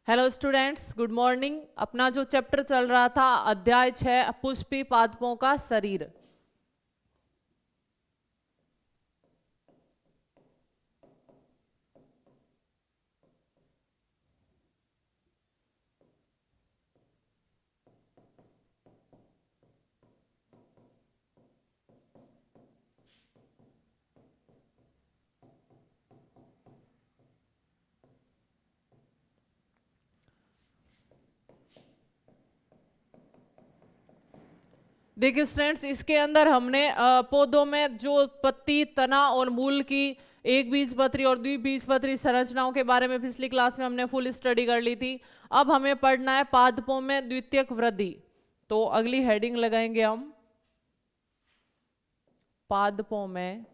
Hello students, good morning. अपना जो chapter चल रहा था अध्याय 6 पुष्पी पादपों का शरीर। देखिए स्टूडेंट्स, इसके अंदर हमने पौधों में जो पत्ती, तना और मूल की एक बीजपत्री और द्विबीजपत्री संरचनाओं के बारे में पिछली क्लास में हमने फुल स्टडी कर ली थी। अब हमें पढ़ना है पादपों में द्वितीयक वृद्धि। तो अगली हेडिंग लगाएंगे हम पादपों में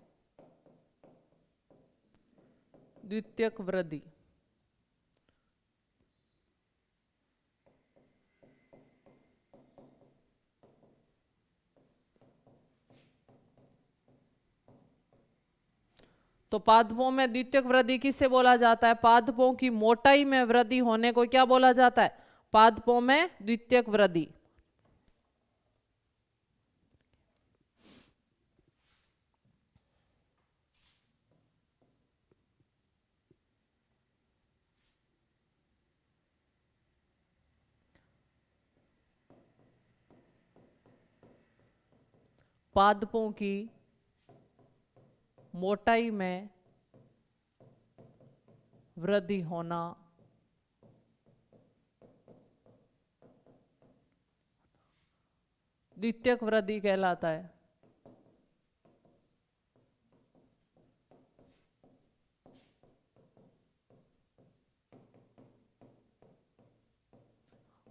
द्वितीयक वृद्धि। तो पादपों में द्वितीयक वृद्धि किससे बोला जाता है? पादपों की मोटाई में वृद्धि होने को क्या बोला जाता है? पादपों में द्वितीयक वृद्धि। पादपों की मोटाई में वृद्धि होना द्वितीयक वृद्धि कहलाता है।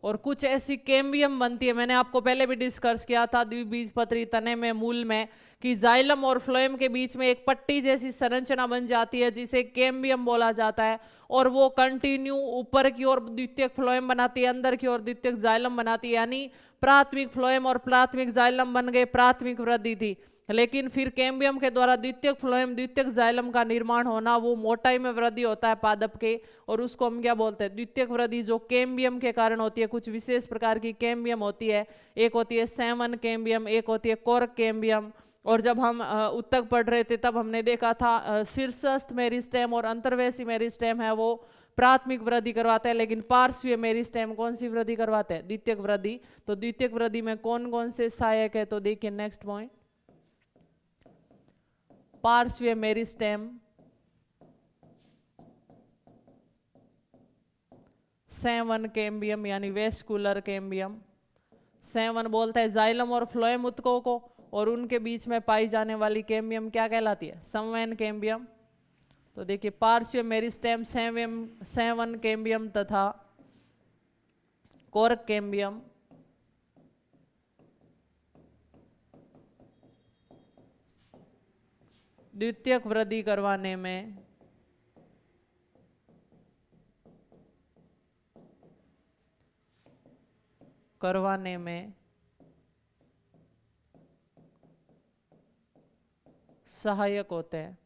और कुछ ऐसी कैम्बियम बनती है, मैंने आपको पहले भी डिस्कस किया था द्विबीजपत्री तने में, मूल में, कि जाइलम और फ्लोएम के बीच में एक पट्टी जैसी संरचना बन जाती है जिसे कैम्बियम बोला जाता है। और वो कंटिन्यू ऊपर की ओर द्वितीयक फ्लोएम बनाती है, अंदर की ओर द्वितीयक जाइलम बनाती है, यानी प्राथमिक फ्लोएम और प्राथमिक जाइलम बन गए, प्राथमिक वृद्धि थी। लेकिन फिर कैम्बियम के द्वारा द्वितीयक फ्लोएम द्वितीयक जाइलम का निर्माण होना, वो मोटाई में वृद्धि होता है पादप के, और उसको हम क्या बोलते हैं? द्वितीयक वृद्धि, जो कैम्बियम के कारण होती है। कुछ विशेष प्रकार की कैम्बियम होती है, एक होती है सैमन कैम्बियम, एक होती है कॉर्क कैम्बियम। और जब हम उत्तक पढ़ रहे थे तब हमने देखा था शीर्षस्थ मेरिस्टेम और अंतर्वैसी मेरिस्टेम है वो प्राथमिक वृद्धि करवाते हैं, लेकिन पार्श्वीय मेरिस्टेम कौन सी वृद्धि करवाते हैं? द्वितीयक वृद्धि। तो द्वितीयक वृद्धि में कौन कौन से सहायक है? तो देखिए नेक्स्ट पॉइंट, पार्श्वीय मेरिस्टेम, सैवन कैम्बियम यानी वेस्कुलर कैम्बियम। सैवन बोलता है जाइलम और फ्लोएम उत्तकों को, और उनके बीच में पाई जाने वाली कैम्बियम क्या कहलाती है? संवहन कैम्बियम। तो देखिए पार्श्व मेरिस्टेम, सैवन कैम्बियम तथा कॉर्क कैम्बियम द्वितीयक वृद्धि करवाने में सहायक होते हैं।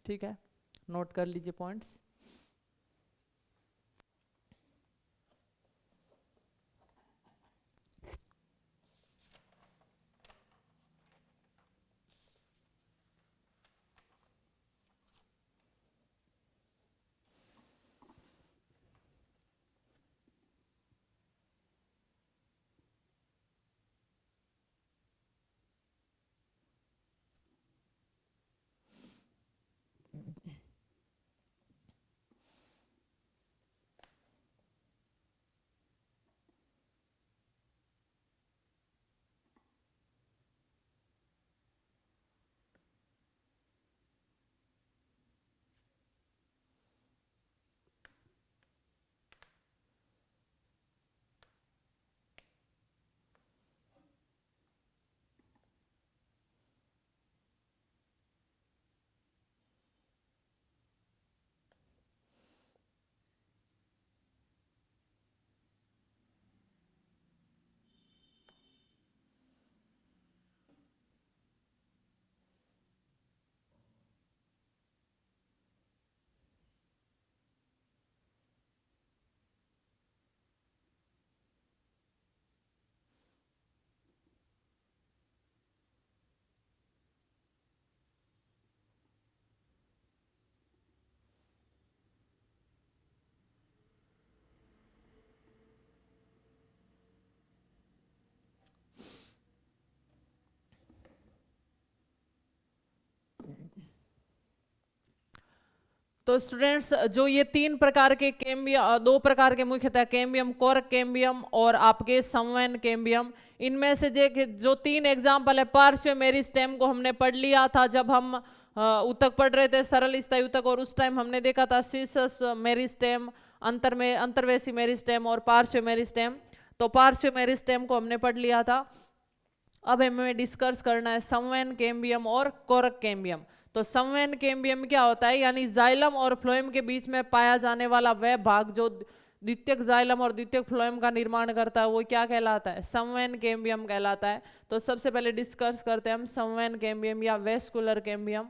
ठीक है, नोट कर लीजिए पॉइंट्स। तो स्टूडेंट्स जो ये तीन प्रकार के कैम्बियम, दो प्रकार के मुख्यतः कैम्बियम, कोरक कैम्बियम और आपके संवहन कैम्बियम, इनमें से जो तीन एग्जाम्पल है, पार्श्व मेरिस्टेम को हमने पढ़ लिया था जब हम ऊतक पढ़ रहे थे, सरल स्थायी ऊतक, और उस टाइम हमने देखा था शीर्षस्थ मेरिस्टेम, अंतर्वेशी मेरिस्टेम और पार्श्व मेरिस्टेम। तो पार्श्व मेरिस्टेम को हमने पढ़ लिया था। अब हमें डिस्कस करना है संवहन कैम्बियम और कोरक कैम्बियम। तो संवहन कैम्बियम क्या होता है, यानी जाइलम और फ्लोएम के बीच में पाया जाने वाला वह भाग जो द्वितीयक जाइलम और द्वितीयक फ्लोएम का निर्माण करता है, वो क्या कहलाता है, संवहन कैम्बियम कहलाता है। तो सबसे पहले डिस्कस करते हैं हम संवहन कैम्बियम या वेस्कुलर कैम्बियम।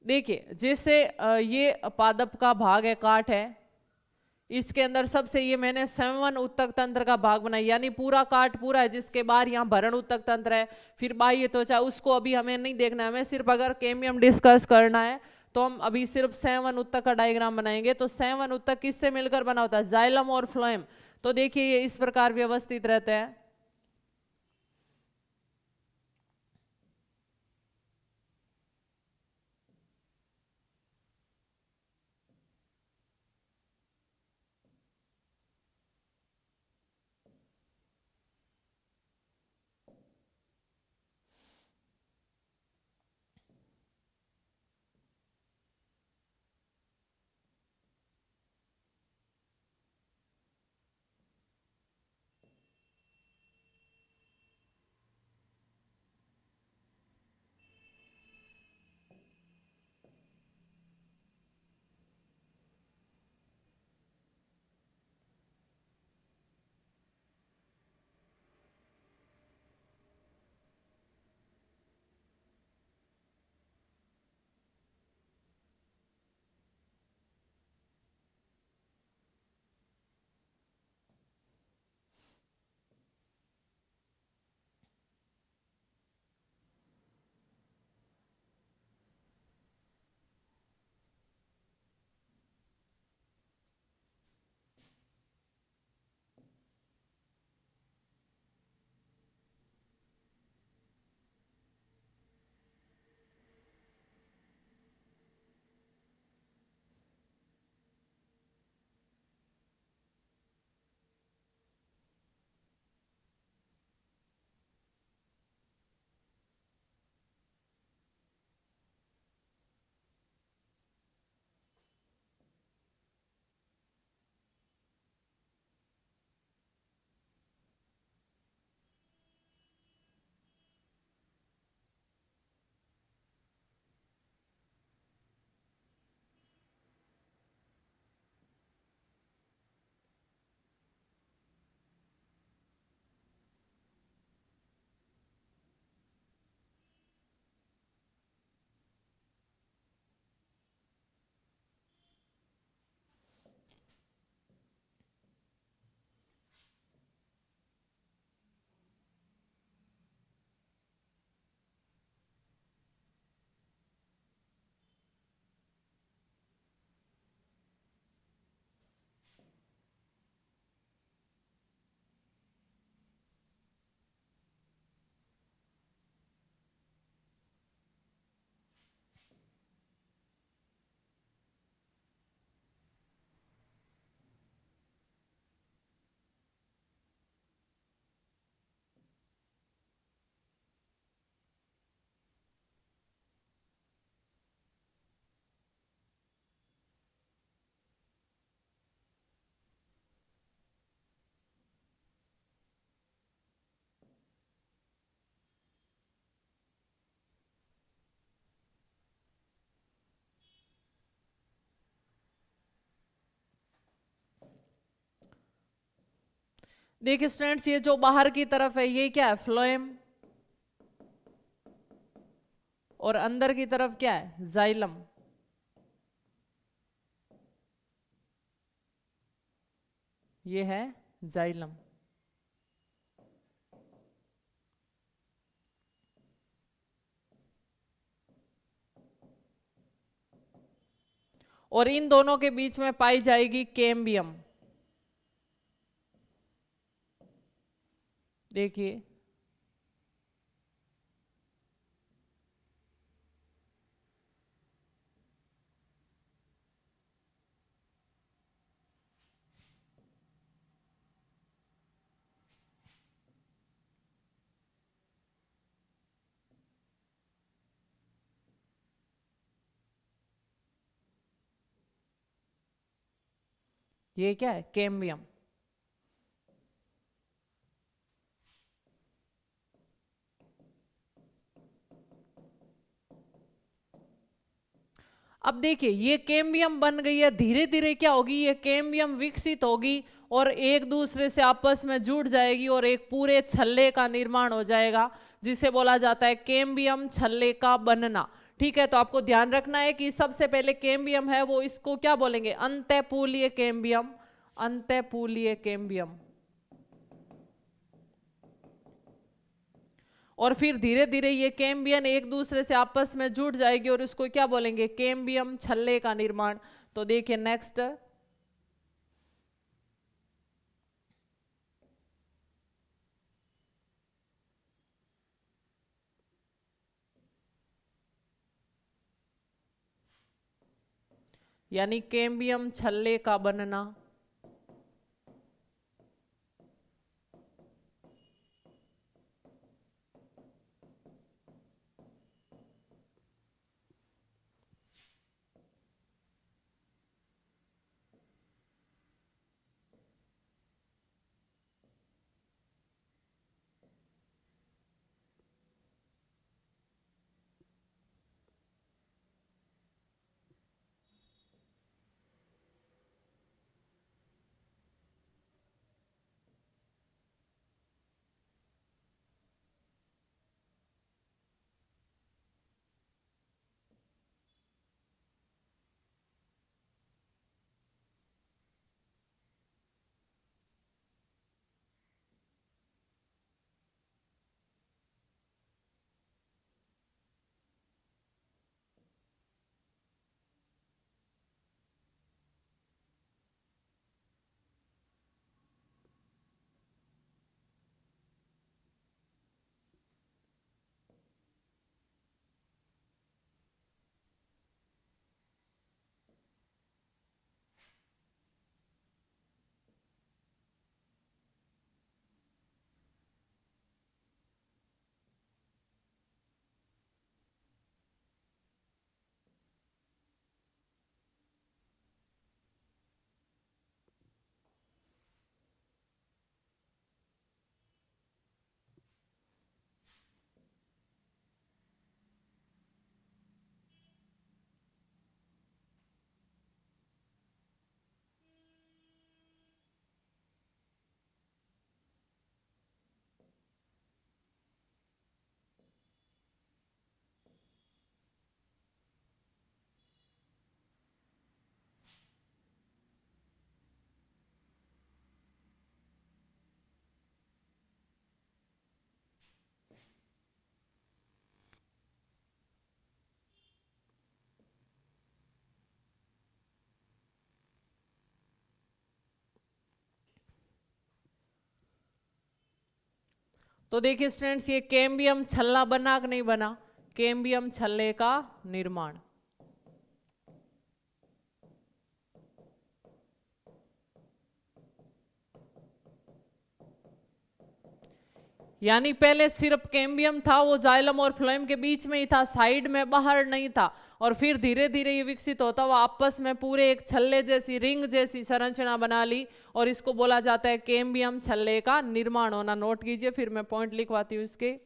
देखिए जैसे ये पादप का भाग है, काट है, इसके अंदर सबसे ये मैंने संवहन उत्तक तंत्र का भाग बनाया, यानी पूरा काट पूरा है, जिसके बाद यहाँ भरण उत्तक तंत्र है, फिर बाह्य त्वचा, उसको अभी हमें नहीं देखना है, हमें सिर्फ अगर कैम्बियम डिस्कस करना है तो हम अभी सिर्फ संवहन उत्तक का डायग्राम बनाएंगे। तो संवहन उत्तक किससे मिलकर बना होता है, जाइलम और फ्लोएम। तो देखिए ये इस प्रकार व्यवस्थित रहते हैं। देखिए स्टूडेंट्स, ये जो बाहर की तरफ है ये क्या है, फ्लोएम, और अंदर की तरफ क्या है, जाइलम। ये है जाइलम। और इन दोनों के बीच में पाई जाएगी कैम्बियम। देखिए ये क्या है, कैम्बियम। अब देखिए ये कैम्बियम बन गई है, धीरे धीरे क्या होगी, ये कैम्बियम विकसित होगी और एक दूसरे से आपस में जुड़ जाएगी और एक पूरे छल्ले का निर्माण हो जाएगा, जिसे बोला जाता है कैम्बियम छल्ले का बनना। ठीक है, तो आपको ध्यान रखना है कि सबसे पहले कैम्बियम है वो, इसको क्या बोलेंगे, अंतःपूलीय कैम्बियम, अंतःपूलीय कैम्बियम। और फिर धीरे धीरे ये कैम्बियम एक दूसरे से आपस में जुड़ जाएगी और इसको क्या बोलेंगे, कैम्बियम छल्ले का निर्माण। तो देखिए नेक्स्ट, यानी कैम्बियम छल्ले का बनना। तो देखिए स्टूडेंट्स, ये कैम्बियम छल्ला बना कि नहीं बना, कैम्बियम छल्ले का निर्माण। यानी पहले सिर्फ कैम्बियम था, वो जाइलम और फ्लोएम के बीच में ही था, साइड में बाहर नहीं था। और फिर धीरे धीरे ये विकसित होता हुआ आपस में पूरे एक छल्ले जैसी, रिंग जैसी संरचना बना ली और इसको बोला जाता है कैम्बियम छल्ले का निर्माण होना। नोट कीजिए, फिर मैं पॉइंट लिखवाती हूँ इसके।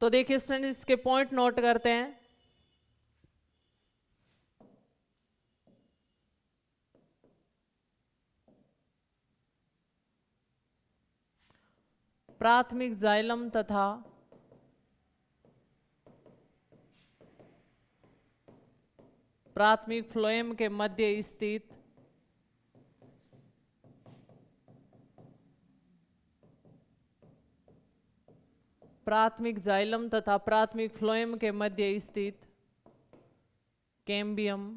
तो देखिए स्टूडेंट इसके पॉइंट नोट करते हैं। प्राथमिक जाइलम तथा प्राथमिक फ्लोएम के मध्य स्थित प्राथमिक जाइलम तथा प्राथमिक फ्लोएम के मध्य स्थित कैम्बियम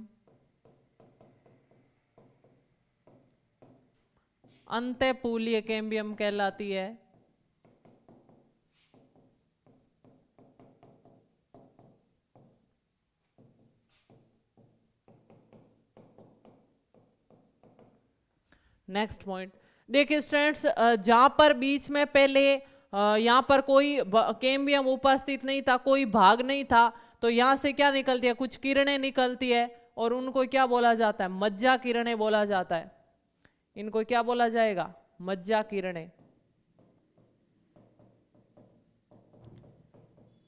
अंतःपूलीय कैम्बियम कहलाती है। नेक्स्ट पॉइंट देखिए स्टूडेंट्स, जहां पर बीच में पहले यहां पर कोई कैम्बियम उपस्थित नहीं था, कोई भाग नहीं था, तो यहां से क्या निकलती है, कुछ किरणें निकलती है और उनको क्या बोला जाता है, मज्जा किरणें बोला जाता है। इनको क्या बोला जाएगा, मज्जा किरणें।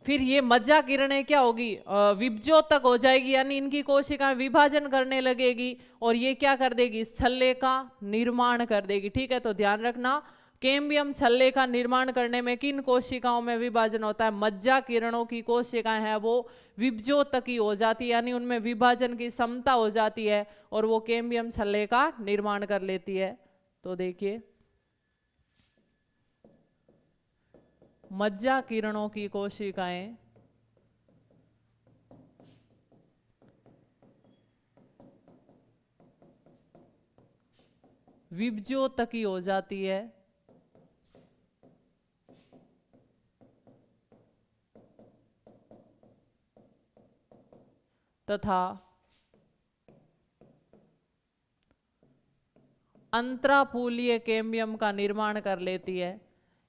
फिर ये मज्जा किरणें क्या होगी, विभजोतक हो जाएगी, यानी इनकी कोशिकाएं विभाजन करने लगेगी और ये क्या कर देगी, इस छल्ले का निर्माण कर देगी। ठीक है, तो ध्यान रखना कैम्बियम छल्ले का निर्माण करने में किन कोशिकाओं में विभाजन होता है, मज्जा किरणों की कोशिकाएं हैं वो विभजोतकी हो जाती है, यानी उनमें विभाजन की क्षमता हो जाती है और वो कैम्बियम छल्ले का निर्माण कर लेती है। तो देखिए मज्जा किरणों की कोशिकाएं विभजोतकी हो जाती है तथा अंतरापूलीय कैम्बियम का निर्माण कर लेती है,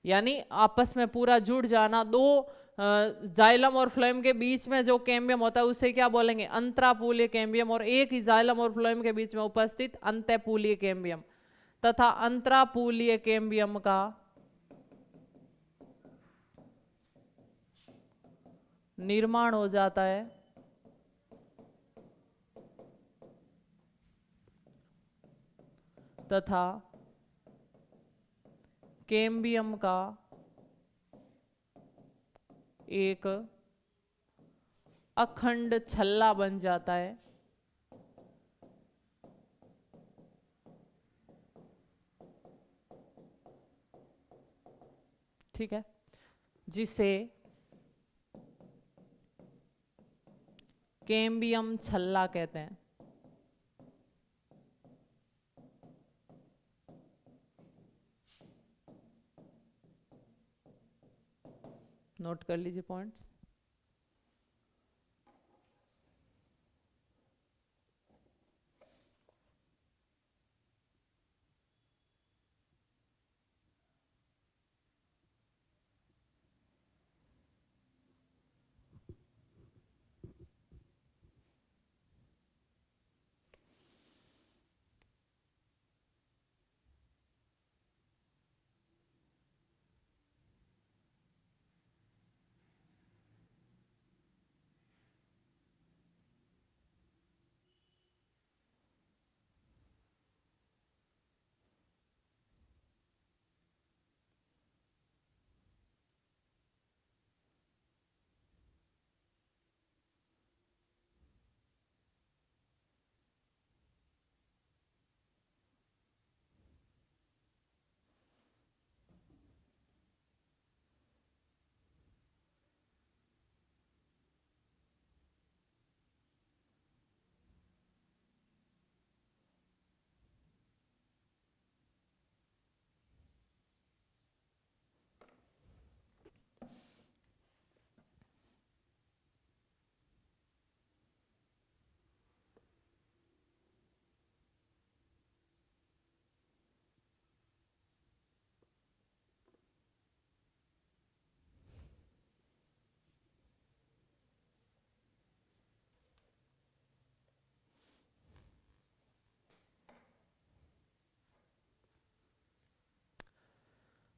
यानी आपस में पूरा जुड़ जाना। दो जाइलम और फ्लोएम के बीच में जो कैम्बियम होता है उसे क्या बोलेंगे, अंतरापूलीय कैम्बियम, और एक ही जाइलम और फ्लोएम के बीच में उपस्थित अंतःपूलीय कैम्बियम तथा अंतरापूलीय कैम्बियम का निर्माण हो जाता है तथा कैम्बियम का एक अखंड छल्ला बन जाता है। ठीक है, जिसे कैम्बियम छल्ला कहते हैं। नोट कर लीजिए पॉइंट्स।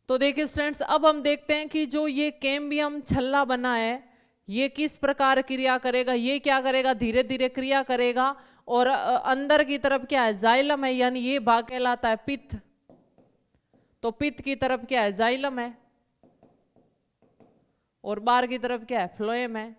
तो देखिए स्टूडेंट्स, अब हम देखते हैं कि जो ये कैम्बियम छल्ला बना है ये किस प्रकार क्रिया करेगा। ये क्या करेगा, धीरे धीरे क्रिया करेगा। और अंदर की तरफ क्या है, जाइलम है, यानी ये भाग कहलाता है पित्त। तो पित्त की तरफ क्या है, जाइलम है, और बाहर की तरफ क्या है, फ्लोएम है।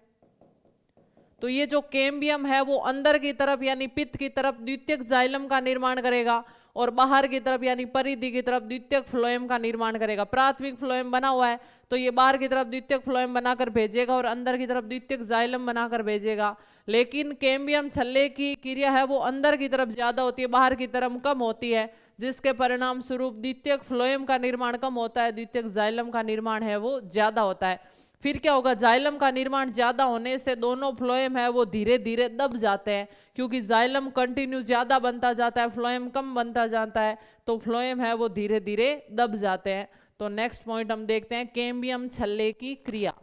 तो ये जो कैम्बियम है वो अंदर की तरफ यानी पित्त की तरफ द्वितीयक जाइलम का निर्माण करेगा, और बाहर की तरफ यानी परिधि की तरफ द्वितीयक फ्लोएम का निर्माण करेगा। प्राथमिक फ्लोएम बना हुआ है तो ये बाहर की तरफ द्वितीयक फ्लोएम बनाकर भेजेगा और अंदर की तरफ द्वितीयक जाइलम बनाकर भेजेगा। लेकिन कैम्बियम छल्ले की क्रिया है वो अंदर की तरफ ज्यादा होती है, बाहर की तरफ कम होती है, जिसके परिणाम स्वरूप द्वितीयक फ्लोएम का निर्माण कम होता है, द्वितीयक जाइलम का निर्माण है वो ज्यादा होता है। फिर क्या होगा, जाइलम का निर्माण ज्यादा होने से दोनों फ्लोएम है वो धीरे धीरे दब जाते हैं, क्योंकि जाइलम कंटिन्यू ज्यादा बनता जाता है, फ्लोएम कम बनता जाता है, तो फ्लोएम है वो धीरे धीरे दब जाते हैं। तो नेक्स्ट पॉइंट हम देखते हैं, कैम्बियम छल्ले की क्रिया।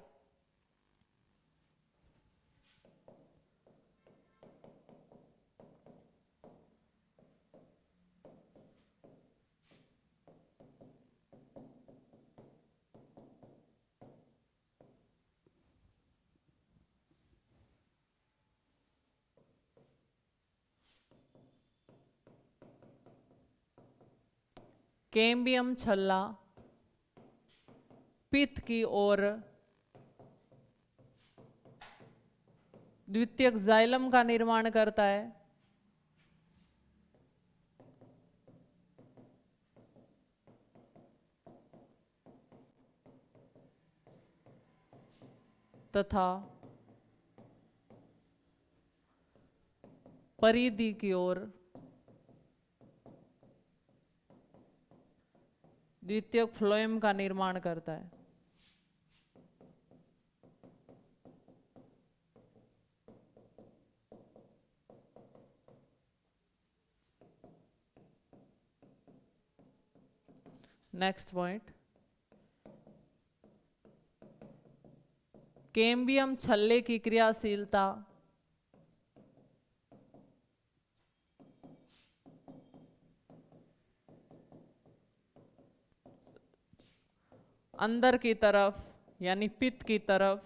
कैम्बियम छल्ला पित्त की ओर द्वितीयक जाइलम का निर्माण करता है, तथा परिधि की ओर द्वितीयक फ्लोएम का निर्माण करता है। नेक्स्ट पॉइंट, कैम्बियम छल्ले की क्रियाशीलता अंदर की तरफ यानी पित्त की तरफ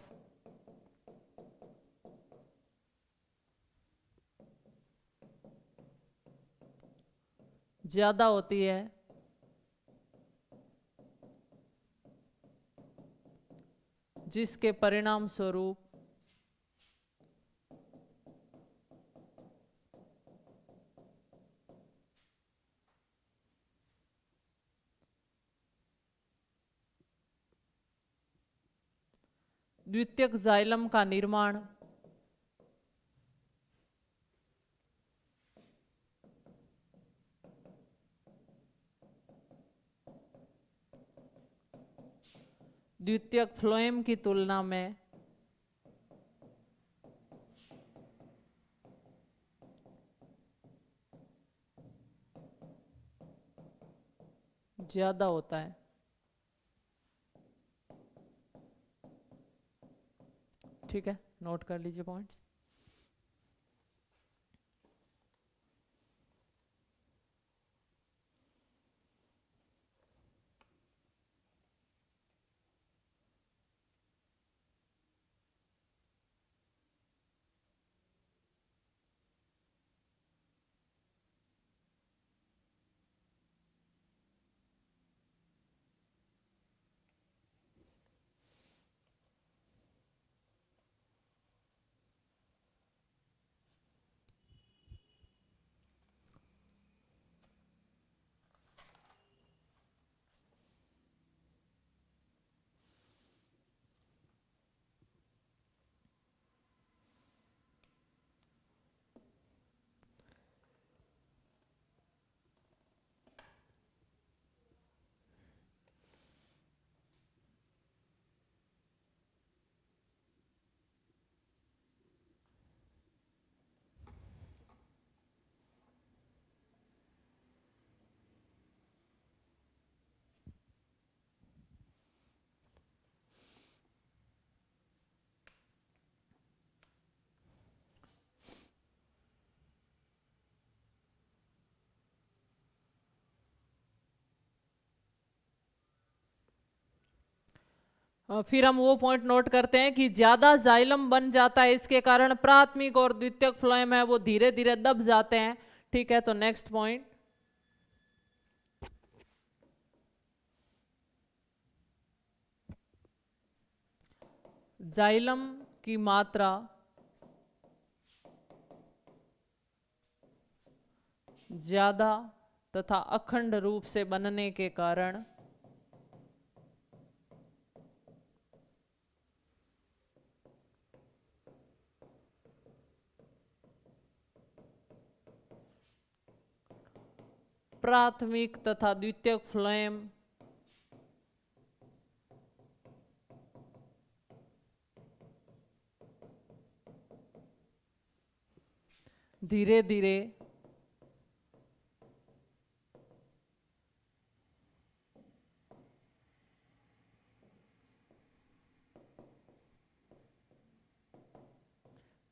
ज्यादा होती है, जिसके परिणाम स्वरूप द्वितीयक जाइलम का निर्माण द्वितीयक फ्लोएम की तुलना में ज्यादा होता है। ठीक है, नोट कर लीजिए पॉइंट्स। फिर हम वो पॉइंट नोट करते हैं कि ज्यादा जाइलम बन जाता है, इसके कारण प्राथमिक और द्वितीयक फ्लोएम है वो धीरे धीरे दब जाते हैं। ठीक है, तो नेक्स्ट पॉइंट, जाइलम की मात्रा ज्यादा तथा अखंड रूप से बनने के कारण प्राथमिक तथा द्वितीयक फ्लोएम धीरे धीरे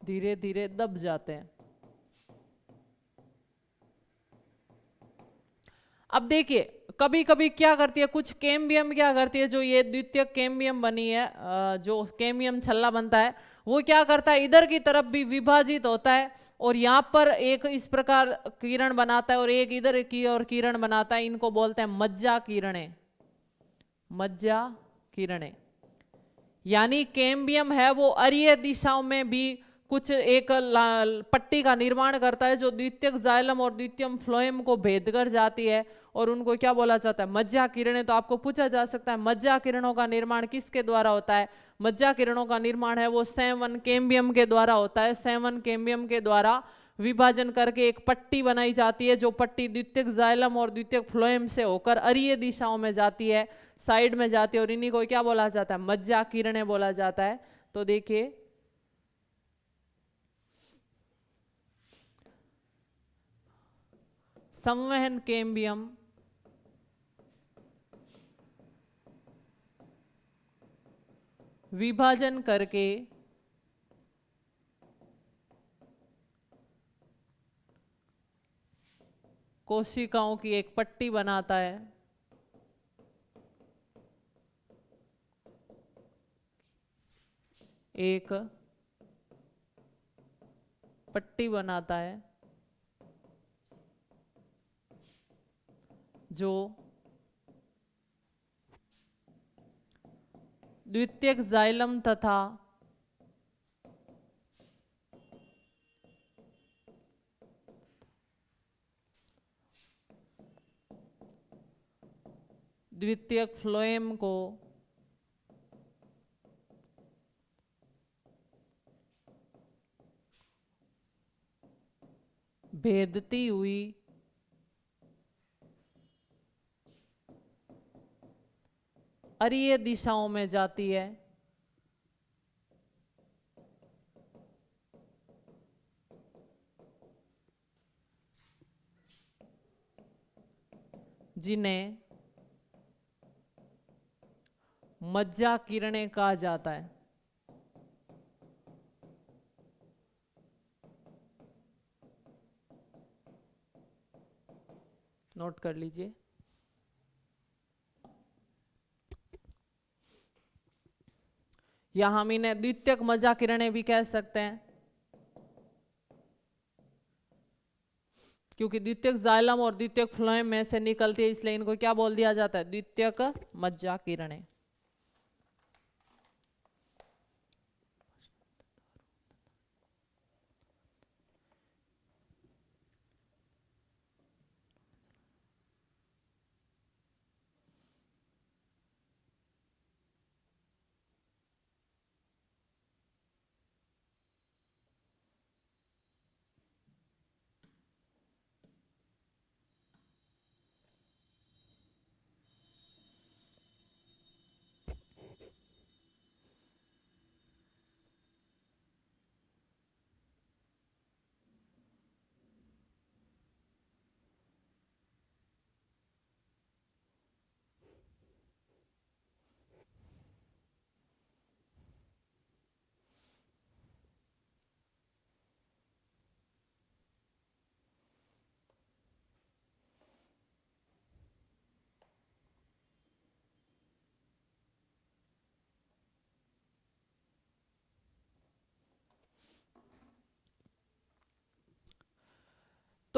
धीरे धीरे दब जाते हैं। अब देखिए, कभी कभी क्या करती है, कुछ कैम्बियम क्या करती है, जो ये द्वितीयक कैम्बियम बनी है, जो कैम्बियम छल्ला बनता है, वो क्या करता है, इधर की तरफ भी विभाजित होता है और यहाँ पर एक इस प्रकार किरण बनाता है और एक इधर की और किरण बनाता है। इनको बोलते हैं मज्जा किरणें, मज्जा किरणें। यानी कैम्बियम है वो अरीय दिशाओं में भी कुछ एक पट्टी का निर्माण करता है जो द्वितीयक जाइलम और द्वितीयक फ्लोएम को भेद कर जाती है, और उनको क्या बोला जाता है, मज्जा किरणें। तो आपको पूछा जा सकता है मज्जा किरणों का निर्माण किसके द्वारा होता है। मज्जा किरणों का निर्माण है वो सेवन कैम्बियम के द्वारा होता है। सेवन कैम्बियम के द्वारा विभाजन करके एक पट्टी बनाई जाती है, जो पट्टी द्वितीयक जाइलम और द्वितीयक फ्लोएम से होकर अरीय दिशाओं में जाती है, साइड में जाती है, और इन्हीं को क्या बोला जाता है, मज्जा किरणें बोला जाता है। तो देखिए, संवहन कैम्बियम विभाजन करके कोशिकाओं की एक पट्टी बनाता है, एक पट्टी बनाता है जो द्वितीयक जाइलम तथा द्वितीयक फ्लोएम को भेदती हुई अरीय दिशाओं में जाती है, जिन्हें मज्जा किरणें कहा जाता है। नोट कर लीजिए। या हम इन्हें द्वितीयक मज्जा किरणें भी कह सकते हैं, क्योंकि द्वितीयक जाइलम और द्वितीयक फ्लोएम में से निकलती है, इसलिए इनको क्या बोल दिया जाता है, द्वितीयक मज्जा किरणें।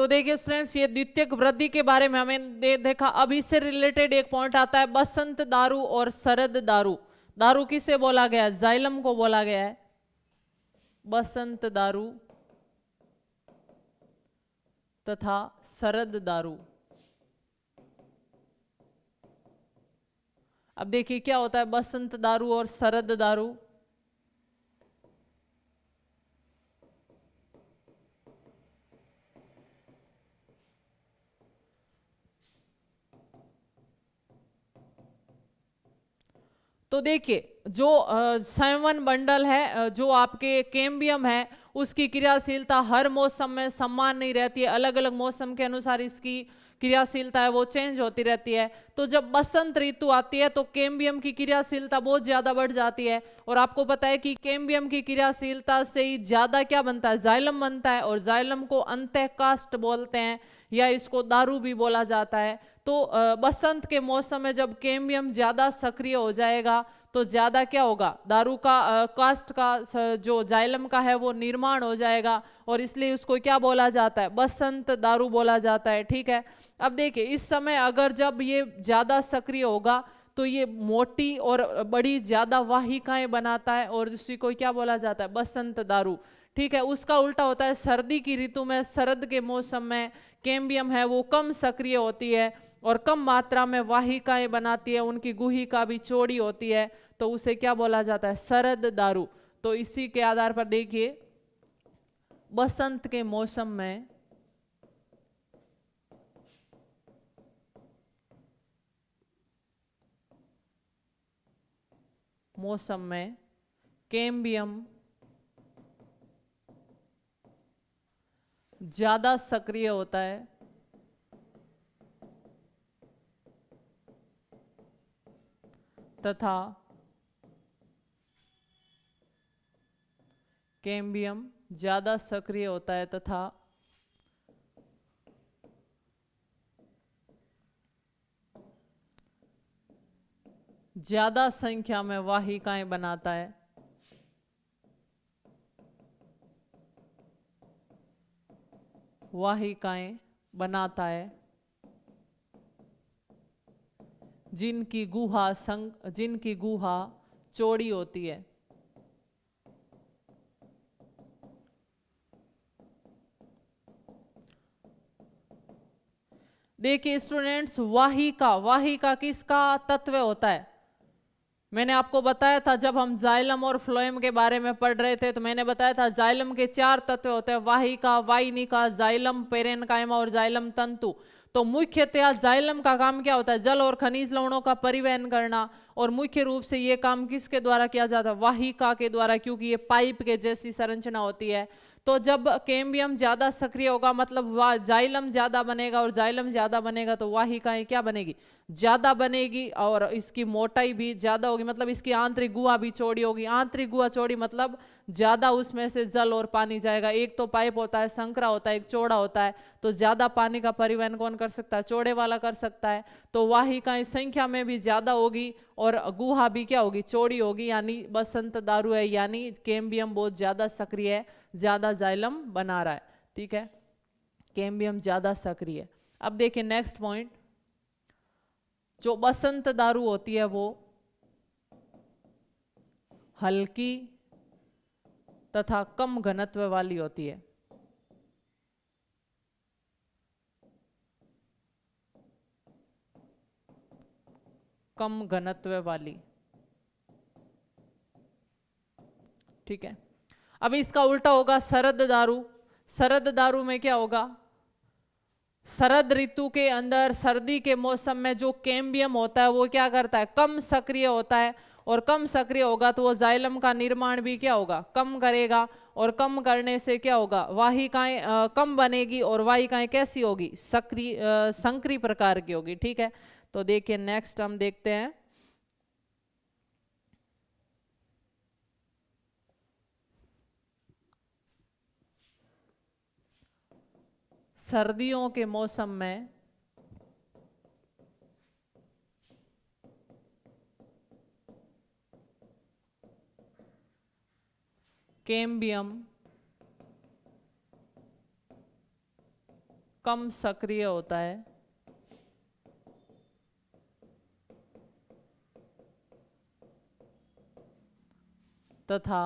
तो देखिए स्टूडेंट्स, ये द्वितीयक वृद्धि के बारे में हमें देखा। अब इससे रिलेटेड एक पॉइंट आता है बसंत दारू और शरद दारू। दारू किसे बोला गया है? जाइलम को बोला गया है। बसंत दारू तथा शरद दारू। अब देखिए क्या होता है बसंत दारू और शरद दारू। तो देखिए जो संवन बंडल है, जो आपके कैम्बियम है, उसकी क्रियाशीलता हर मौसम में समान नहीं रहती है। अलग अलग मौसम के अनुसार इसकी क्रियाशीलता है वो चेंज होती रहती है। तो जब बसंत ऋतु आती है तो कैम्बियम की क्रियाशीलता बहुत ज्यादा बढ़ जाती है। और आपको पता है कि कैम्बियम की क्रियाशीलता से ही ज्यादा क्या बनता है? जाइलम बनता है। और जाइलम को अंतःकाष्ठ बोलते हैं या इसको दारू भी बोला जाता है। तो बसंत के मौसम में जब कैम्बियम ज्यादा सक्रिय हो जाएगा तो ज्यादा क्या होगा? दारू का कास्ट का जो जाइलम का है वो निर्माण हो जाएगा और इसलिए उसको क्या बोला जाता है? बसंत दारू बोला जाता है। ठीक है। अब देखिए इस समय अगर जब ये ज्यादा सक्रिय होगा तो ये मोटी और बड़ी ज्यादा वाहिकाएं बनाता है और इसी को क्या बोला जाता है? बसंत दारू। ठीक है। उसका उल्टा होता है सर्दी की ऋतु में, शरद के मौसम में कैम्बियम है वो कम सक्रिय होती है और कम मात्रा में वाहिकाएं बनाती है, उनकी गुहिका भी चौड़ी होती है, तो उसे क्या बोला जाता है? शरद दारू। तो इसी के आधार पर देखिए बसंत के मौसम में कैम्बियम ज्यादा सक्रिय होता है तथा कैम्बियम ज्यादा सक्रिय होता है तथा ज्यादा संख्या में वाहिकाएं बनाता है। वाहिकाएं बनाता है जिनकी गुहा चौड़ी होती है। देखिए स्टूडेंट्स, वाहिका किसका तत्व होता है? मैंने आपको बताया था जब हम जाइलम और फ्लोएम के बारे में पढ़ रहे थे तो मैंने बताया था जाइलम के 4 तत्व होते हैं, वाहिका, वाइनिका, जाइलम पेरेनकाइमा और जाइलम तंतु। तो मुख्यतः जाइलम का काम क्या होता है? जल और खनिज लवणों का परिवहन करना। और मुख्य रूप से ये काम किसके द्वारा किया जाता है? वाहिका के द्वारा, क्योंकि ये पाइप के जैसी संरचना होती है। तो जब कैम्बियम ज्यादा सक्रिय होगा मतलब जाइलम ज्यादा बनेगा और जाइलम ज्यादा बनेगा तो वाहिकाएं क्या बनेगी? ज्यादा बनेगी और इसकी मोटाई भी ज्यादा होगी, मतलब इसकी आंतरिक गुहा भी चौड़ी होगी। आंतरिक गुहा चौड़ी मतलब ज्यादा उसमें से जल और पानी जाएगा। एक तो पाइप होता है, संकरा होता है, एक चौड़ा होता है, तो ज्यादा पानी का परिवहन कौन कर सकता है? चौड़े वाला कर सकता है। तो वाहिकाएं संख्या में भी ज्यादा होगी और गुहा भी क्या होगी? चौड़ी होगी। यानी बसंत दारू है, यानी कैम्बियम बहुत ज्यादा सक्रिय है, ज्यादा जाइलम बना रहा है। ठीक है, कैम्बियम ज्यादा सक्रिय है। अब देखिए नेक्स्ट पॉइंट, जो बसंत दारू होती है वो हल्की तथा कम घनत्व वाली होती है। कम घनत्व वाली। ठीक है। अब इसका उल्टा होगा शरद दारू। शरद दारू में क्या होगा? शरद ऋतु के अंदर सर्दी के मौसम में जो कैम्बियम होता है वो क्या करता है? कम सक्रिय होता है और कम सक्रिय होगा तो वो जाइलम का निर्माण भी क्या होगा? कम करेगा और कम करने से क्या होगा? वाहिकाएं कम बनेगी और वाहिकाएं कैसी होगी? संकरी प्रकार की होगी। ठीक है। तो देखिए नेक्स्ट हम देखते हैं सर्दियों के मौसम में कैम्बियम कम सक्रिय होता है तथा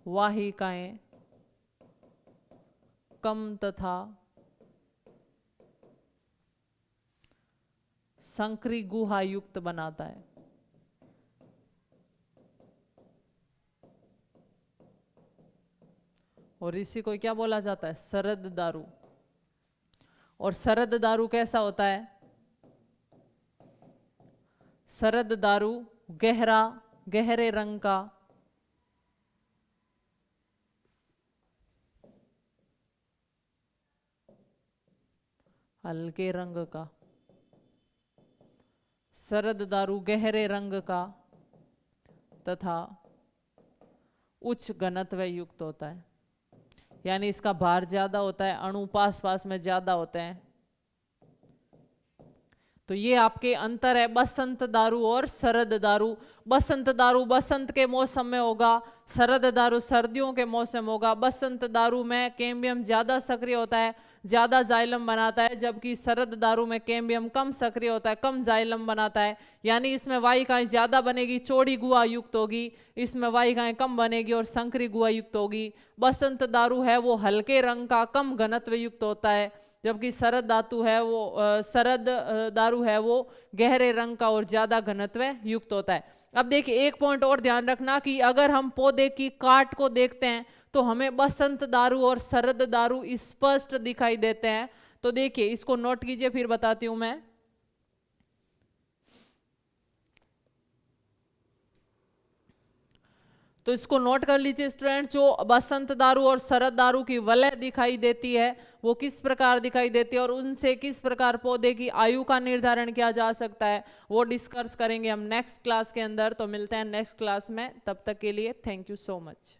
वाहिकाएं कम तथा संकरी गुहा युक्त बनाता है। और इसी को क्या बोला जाता है? सरद दारू। और सरद दारू कैसा होता है? सरद दारू गहरे रंग का हल्के रंग का, सरद दारू गहरे रंग का तथा उच्च घनत्व युक्त होता है, यानी इसका भार ज्यादा होता है, अणु पास में ज्यादा होते हैं। तो ये आपके अंतर है बसंत दारू और शरद दारू। बसंत दारू बसंत के मौसम में होगा, शरद दारू सर्दियों के मौसम होगा। बसंत दारू में कैम्बियम ज्यादा सक्रिय होता है, ज्यादा जाइलम बनाता है, जबकि शरद दारू में कैम्बियम कम सक्रिय होता है, कम जाइलम बनाता है। यानी इसमें वाहिकाएं ज्यादा बनेगी, चौड़ी गुहा युक्त होगी, इसमें वाहिकाएं कम बनेगी और संकरी गुहा युक्त होगी। बसंत दारू है वो हल्के रंग का कम घनत्व युक्त होता है, जबकि शरद दारू है वो गहरे रंग का और ज्यादा घनत्व युक्त होता है। अब देखिए एक पॉइंट और ध्यान रखना कि अगर हम पौधे की काट को देखते हैं तो हमें बसंत दारू और शरद दारू स्पष्ट दिखाई देते हैं। तो देखिए इसको नोट कीजिए, फिर बताती हूं मैं। तो इसको नोट कर लीजिए स्टूडेंट, जो बसंत दारू और शरद दारू की वलय दिखाई देती है वो किस प्रकार दिखाई देती है और उनसे किस प्रकार पौधे की आयु का निर्धारण किया जा सकता है वो डिस्कस करेंगे हम नेक्स्ट क्लास के अंदर। तो मिलते हैं नेक्स्ट क्लास में, तब तक के लिए थैंक यू सो मच।